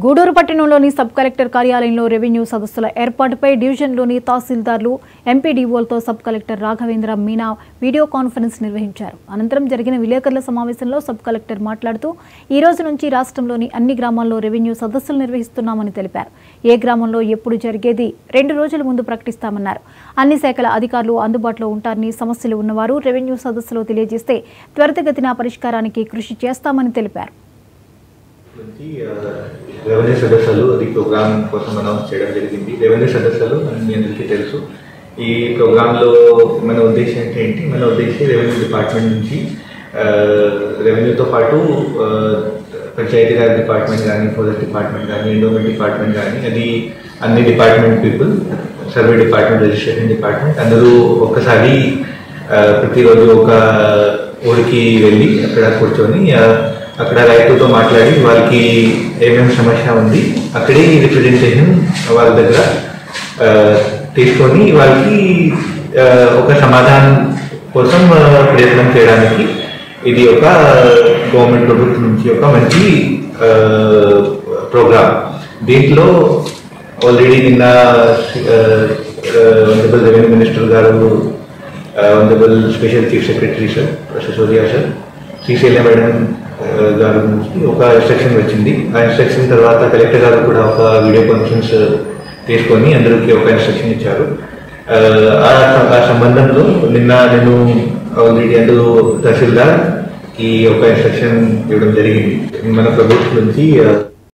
గూడూరు పట్టణంలోని sub collector కార్యాలయంలో revenue సదస్సుల ఏర్పాటుపై డివిజన్లోని తహసీల్దార్లు ఎంపీడీఓలతో sub collector Raghavendra Meena video conference నిర్వహించారు. అనంతరం జరిగిన విలేకరుల సమావేశంలో సబ్ కలెక్టర్ మాట్లాడుతూ ఈ రోజు నుంచి రాష్ట్రంలోని అన్ని గ్రామాల్లో రెవెన్యూ సదస్సులు నిర్వహిస్తున్నామని తెలిపారు. ఏ గ్రామంలో ఎప్పుడు జరిగేది 2 రోజుల ముందు ప్రకటిస్తామన్నారు. అన్ని శాఖల అధికారులు అందుబాటులో ఉంటారని, సమస్యలు ఉన్నవారు రెవెన్యూ సదస్సులో తెలియజేస్తే త్వరితగతిన పరిష్కారానికి కృషి చేస్తామని తెలిపారు. రెవెన్యూ సదస్సులు అది ప్రోగ్రామ్ కోసం అనౌన్స్ చేయడం జరిగింది. రెవెన్యూ సదస్సులు మీ అందరికీ తెలుసు. ఈ ప్రోగ్రాంలో మన ఉద్దేశం ఏంటి? మన ఉద్దేశం రెవెన్యూ డిపార్ట్మెంట్ నుంచి రెవెన్యూతో పాటు పంచాయతీరాజ్ డిపార్ట్మెంట్ కానీ, ఫారెస్ట్ డిపార్ట్మెంట్ కానీ, ఎండోమెంట్ డిపార్ట్మెంట్ కానీ, అది అన్ని department people, survey department, registration department అందరూ ఒక్కసారి ప్రతిరోజు ఒక ఊరికి వెళ్ళి అక్కడ కూర్చొని అక్కడ రైతులతో మాట్లాడి వాళ్ళకి ఏమేమి సమస్య ఉంది అక్కడే రిప్రజెంటేషన్ వాళ్ళ దగ్గర తీసుకొని వాళ్ళకి ఒక సమాధానం కోసం ప్రయత్నం చేయడానికి ఇది ఒక గవర్నమెంట్ ప్రభుత్వం నుంచి ఒక మంచి ప్రోగ్రామ్. దీంట్లో ఆల్రెడీ నిన్న ఆనరబుల్ రెవెన్యూ మినిస్టర్ గారు, honourable special chief secretary sir Sisodia sir, Srisailam madam గారి నుంచి ఒక ఇన్స్ట్రక్షన్ వచ్చింది. ఆ ఇన్స్ట్రక్షన్ తర్వాత కలెక్టర్ గారు కూడా ఒక వీడియో కాన్ఫరెన్స్ తీసుకొని అందరికీ ఒక ఇన్స్ట్రక్షన్ ఇచ్చారు. ఆ సంబంధంలో నిన్న నేను ఆల్రెడీ అందరూ తహసీల్దార్కి ఒక ఇన్స్ట్రక్షన్ ఇవ్వడం జరిగింది. మన ప్రభుత్వం నుంచి